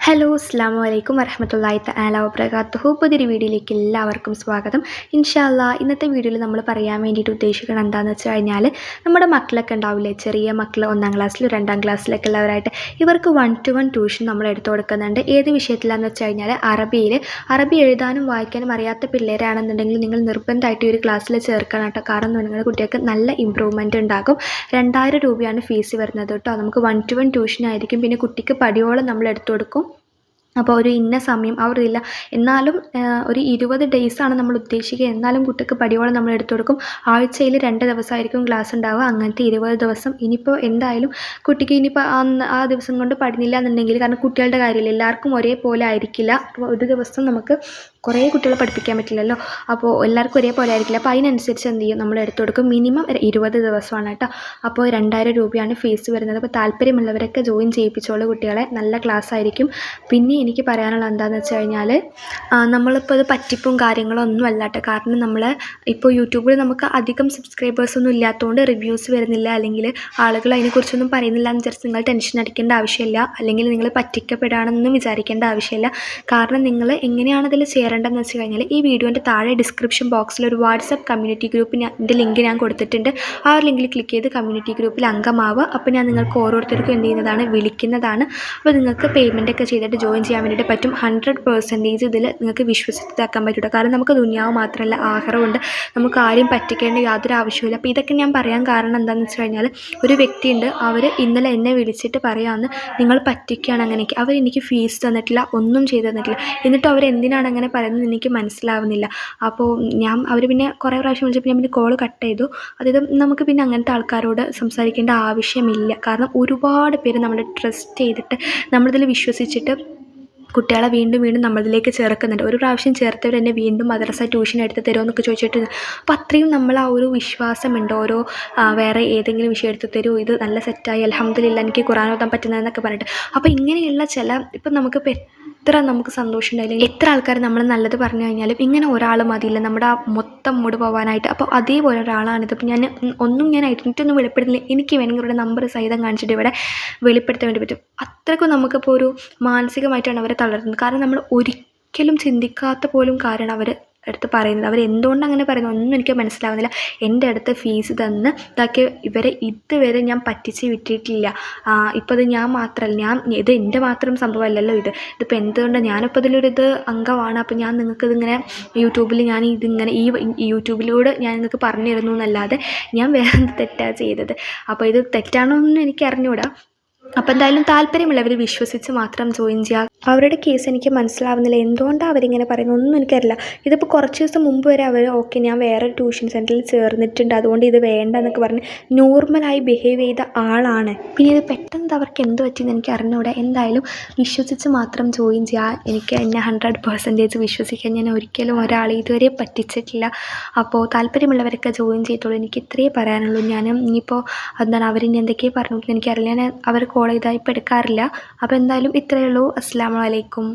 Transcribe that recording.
Hello അസ്സലാമു അലൈക്കും വറഹ്മത്തുള്ളാഹി തആല വബറകാതുഹു. പുതിയൊരു വീഡിയോയിലേക്ക് എല്ലാവർക്കും സ്വാഗതം. ഇൻഷാ അല്ലാ ഇന്നത്തെ വീഡിയോയിൽ നമ്മൾ പറയാൻ വേണ്ടിയിട്ട് ഉദ്ദേശിക്കുന്നത് എന്താണെന്ന് വെച്ച് കഴിഞ്ഞാൽ നമ്മുടെ മക്കളൊക്കെ ഉണ്ടാവില്ലേ, ചെറിയ മക്കൾ 1-ാം ക്ലാസ്സിലും 2-ാം ക്ലാസ്സിലൊക്കെ ഉള്ളവരായിട്ട് ഇവർക്ക് 1-to-1 ട്യൂഷൻ നമ്മൾ എടുത്തു കൊടുക്കുന്നുണ്ട്. ഏത് വിഷയത്തിലാണെന്ന് വെച്ച് കഴിഞ്ഞാൽ അറബി എഴുതാനും വായിക്കാനും അറിയാത്ത പിള്ളേരാണെന്നുണ്ടെങ്കിൽ നിങ്ങൾ നിർബന്ധമായിട്ട് ഈ ഒരു ക്ലാസ്സിൽ ചേർക്കണം കേട്ടോ. കാരണം നിങ്ങളുടെ കുട്ടികൾക്ക് നല്ല ഇമ്പ്രൂവ്മെൻറ്റ് ഉണ്ടാകും. 2000 രൂപയാണ് ഫീസ് വരുന്നത് കേട്ടോ. നമുക്ക് 1-to-1 ട്യൂഷൻ ആയിരിക്കും. പിന്നെ കുട്ടിക്ക് പടിയോളം നമ്മൾ എടുത്തു കൊടുക്കും. അപ്പോൾ ഒരു ഇന്ന സമയം അവരില്ല, എന്നാലും ഒരു 20 ഡേയ്സാണ് നമ്മൾ ഉദ്ദേശിക്കുക. എന്നാലും കുട്ടിക്ക് പടിയോളം നമ്മൾ എടുത്തു കൊടുക്കും. ആഴ്ചയിൽ 2 ദിവസമായിരിക്കും ക്ലാസ് ഉണ്ടാവുക. അങ്ങനത്തെ 20 ദിവസം. ഇനിയിപ്പോൾ എന്തായാലും കുട്ടിക്ക് ഇനിയിപ്പോൾ ആ ദിവസം കൊണ്ട് പഠിച്ചില്ല എന്നുണ്ടെങ്കിൽ, കാരണം കുട്ടികളുടെ കാര്യമില്ല, എല്ലാവർക്കും ഒരേപോലെ ആയിരിക്കില്ല. അപ്പോൾ ഒരു ദിവസം നമുക്ക് കുറേ കുട്ടികളെ പഠിപ്പിക്കാൻ പറ്റില്ലല്ലോ. അപ്പോൾ എല്ലാവർക്കും ഒരേപോലെ ആയിരിക്കില്ല. അപ്പോൾ അതിനനുസരിച്ച് എന്ത് ചെയ്യും, നമ്മൾ എടുത്തു കൊടുക്കും. മിനിമം 20 ദിവസമാണ് കേട്ടോ. അപ്പോൾ 2000 രൂപയാണ് ഫീസ് വരുന്നത്. അപ്പോൾ താല്പര്യമുള്ളവരൊക്കെ ജോയിൻ ചെയ്യിപ്പിച്ചോളൂ കുട്ടികളെ. നല്ല ക്ലാസ് ആയിരിക്കും. പിന്നെ എനിക്ക് പറയാനുള്ളത് എന്താണെന്ന് വെച്ച് കഴിഞ്ഞാൽ, നമ്മളിപ്പോൾ ഇത് പറ്റിപ്പും കാര്യങ്ങളും ഒന്നും അല്ല കേട്ടോ. കാരണം നമ്മൾ ഇപ്പോൾ യൂട്യൂബിൽ നമുക്ക് അധികം സബ്സ്ക്രൈബേഴ്സൊന്നും ഇല്ലാത്തതുകൊണ്ട് റിവ്യൂസ് വരുന്നില്ല, അല്ലെങ്കിൽ ആളുകൾ അതിനെക്കുറിച്ചൊന്നും പറയുന്നില്ല എന്ന് വിചാരിച്ച് നിങ്ങൾ ടെൻഷൻ അടിക്കേണ്ട ആവശ്യമില്ല, അല്ലെങ്കിൽ നിങ്ങൾ പറ്റിക്കപ്പെടുകയാണെന്നൊന്നും വിചാരിക്കേണ്ട ആവശ്യമില്ല. കാരണം നിങ്ങൾ എങ്ങനെയാണ് അതിൽ ചേരേണ്ടതെന്ന് വെച്ച് കഴിഞ്ഞാൽ, ഈ വീഡിയോൻ്റെ താഴെ ഡിസ്ക്രിപ്ഷൻ ബോക്സിൽ ഒരു വാട്സപ്പ് കമ്മ്യൂണിറ്റി ഗ്രൂപ്പിൻ്റെ ലിങ്ക് ഞാൻ കൊടുത്തിട്ടുണ്ട്. ആ ഒരു ലിങ്കിൽ ക്ലിക്ക് ചെയ്ത് കമ്മ്യൂണിറ്റി ഗ്രൂപ്പിൽ അംഗമാവുക. അപ്പോൾ ഞാൻ നിങ്ങൾക്ക് ഓരോരുത്തർക്കും എന്ത് ചെയ്യുന്നതാണ്, വിളിക്കുന്നതാണ്. അപ്പോൾ നിങ്ങൾക്ക് പേയ്മെൻ്റ് ഒക്കെ ചെയ്തിട്ട് ജോയിൻ ചെയ്യാൻ വേണ്ടിയിട്ട് പറ്റും. 100% ഇതിൽ നിങ്ങൾക്ക് വിശ്വസിച്ചാക്കാൻ പറ്റും. കാരണം നമുക്ക് ദുനിയാവ് മാത്രമല്ല ആഖിറവുണ്ട്. നമുക്ക് ആരും പറ്റിക്കേണ്ട യാതൊരു ആവശ്യമില്ല. അപ്പോൾ ഇതൊക്കെ ഞാൻ പറയാൻ കാരണം എന്താണെന്ന് വെച്ച് കഴിഞ്ഞാൽ, ഒരു വ്യക്തിയുണ്ട്, അവർ ഇന്നലെ എന്നെ വിളിച്ചിട്ട് പറയാമെന്ന്, നിങ്ങൾ പറ്റിക്കുകയാണ് അങ്ങനെയൊക്കെ. അവരെനിക്ക് ഫീസ് തന്നിട്ടില്ല, ഒന്നും ചെയ്തു തന്നിട്ടില്ല. എന്നിട്ട് അവരെന്തിനാണ് അങ്ങനെ പറയുന്നത് എനിക്ക് മനസ്സിലാവുന്നില്ല. അപ്പോൾ അവർ പിന്നെ കുറേ പ്രാവശ്യം വിളിച്ചപ്പോൾ ഞാൻ പിന്നെ കോൾ കട്ട് ചെയ്തു. അതായത് നമുക്ക് പിന്നെ അങ്ങനത്തെ ആൾക്കാരോട് സംസാരിക്കേണ്ട ആവശ്യമില്ല. കാരണം ഒരുപാട് പേര് നമ്മൾ ട്രസ്റ്റ് ചെയ്തിട്ട് നമ്മളിതിൽ വിശ്വസിച്ചിട്ട് കുട്ടികളെ വീണ്ടും വീണ്ടും നമ്മളിലേക്ക് ചേർക്കുന്നുണ്ട്. ഒരു പ്രാവശ്യം ചേർത്തവർ എന്നെ വീണ്ടും മദ്രസ ട്യൂഷൻ എടുത്ത് തരുമോ എന്നൊക്കെ ചോദിച്ചിട്ട്, അപ്പോൾ അത്രയും നമ്മൾ ആ ഒരു വിശ്വാസമുണ്ട്. ഓരോ വേറെ ഏതെങ്കിലും വിഷയം എടുത്ത് തരുമോ, ഇത് നല്ല സെറ്റായി, അൽഹംദുലില്ലാ എനിക്ക് ഖുർആൻ ഓതാൻ പറ്റുന്നതെന്നൊക്കെ പറഞ്ഞിട്ട്. അപ്പോൾ ഇങ്ങനെയുള്ള ഇപ്പം നമുക്കിപ്പോൾ എത്ര നമുക്ക് സന്തോഷം ഉണ്ടായില്ല, എത്ര ആൾക്കാർ നമ്മൾ നല്ലത് പറഞ്ഞു കഴിഞ്ഞാലും ഇങ്ങനെ ഒരാൾ മതിയില്ല നമ്മുടെ ആ മൊത്തം മൂഡ് പോകാനായിട്ട്. അപ്പോൾ അതേപോലെ ഒരാളാണിത്. അപ്പോൾ ഞാൻ ഐഡൻറ്റിറ്റൊന്നും വെളിപ്പെടുത്തില്ല. എനിക്ക് വേണമെങ്കിൽ ഇവിടെ നമ്പർ സഹിതം കാണിച്ചിട്ട് ഇവിടെ വെളിപ്പെടുത്താൻ വേണ്ടി പറ്റും. അത്രയ്ക്കും നമുക്കിപ്പോൾ ഒരു മാനസികമായിട്ടാണ് അവരെ തളർത്തുന്നത്. കാരണം നമ്മൾ ഒരിക്കലും ചിന്തിക്കാത്ത പോലും കാരണം അവർ അടുത്ത് പറയുന്നത്. അവരെന്തുകൊണ്ട് അങ്ങനെ പറയുന്നത് ഒന്നും എനിക്ക് മനസ്സിലാവുന്നില്ല. എൻ്റെ അടുത്ത് ഫീസ് തന്ന് ഇതാക്കി ഇവരെ ഇതുവരെ ഞാൻ പറ്റിച്ച് വിട്ടിട്ടില്ല. ഇപ്പോൾ ഇത് ഞാൻ മാത്രമല്ല, ഇത് എൻ്റെ മാത്രം സംഭവമല്ലല്ലോ. ഇതിപ്പോൾ എന്തുകൊണ്ട് ഞാനിപ്പോൾ ഇതിലൊരിത് അംഗമാണ്. അപ്പോൾ ഞാൻ നിങ്ങൾക്കിതിങ്ങനെ യൂട്യൂബിൽ ഞാൻ ഇതിങ്ങനെ ഈ യൂട്യൂബിലൂടെ ഞാൻ നിങ്ങൾക്ക് പറഞ്ഞു തരുന്നു എന്നല്ലാതെ ഞാൻ വേറെ എന്ത് തെറ്റാണ് ചെയ്തത്. അപ്പോൾ ഇത് തെറ്റാണോ എന്ന് എനിക്ക് അറിഞ്ഞുകൂടാ. അപ്പോൾ എന്തായാലും താല്പര്യമുള്ളവർ വിശ്വസിച്ച് മാത്രം ജോയിൻ ചെയ്യുക. അവരുടെ കേസ് എനിക്ക് മനസ്സിലാവുന്നില്ല, എന്തുകൊണ്ടാണ് അവരിങ്ങനെ പറയുന്നത് ഒന്നും എനിക്കറിയില്ല. ഇതിപ്പോൾ കുറച്ച് ദിവസം മുമ്പ് വരെ അവർ ഓക്കെ ഞാൻ വേറെ ട്യൂഷൻ സെൻറ്ററിൽ ചേർന്നിട്ടുണ്ട്, അതുകൊണ്ട് ഇത് വേണ്ട എന്നൊക്കെ പറഞ്ഞ് നോർമലായി ബിഹേവ് ചെയ്ത ആളാണ്. പിന്നെ ഇത് പെട്ടെന്ന് അവർക്ക് എന്ത് പറ്റിയെന്ന് എനിക്ക് അറിഞ്ഞുകൂടാ. എന്തായാലും വിശ്വസിച്ച് മാത്രം ജോയിൻ ചെയ്യുക. എനിക്ക് എന്നെ 100% വിശ്വസിക്കാൻ ഞാൻ ഒരിക്കലും ഒരാളെ ഇതുവരെ പറ്റിച്ചിട്ടില്ല. അപ്പോൾ താല്പര്യമുള്ളവരൊക്കെ ജോയിൻ ചെയ്തോളൂ. എനിക്ക് ഇത്രയേ പറയാനുള്ളൂ. ഞാനും ഇനിയിപ്പോൾ അവരിനി എന്തൊക്കെയാണ് പറഞ്ഞു എനിക്കറിയില്ല. ഞാൻ അവർ കോൾ ചെയ്താൽ ഇപ്പോൾ എടുക്കാറില്ല. അപ്പോൾ എന്തായാലും ഇത്രയേ ഉള്ളൂ. അസ്സലാമു അലൈക്കും.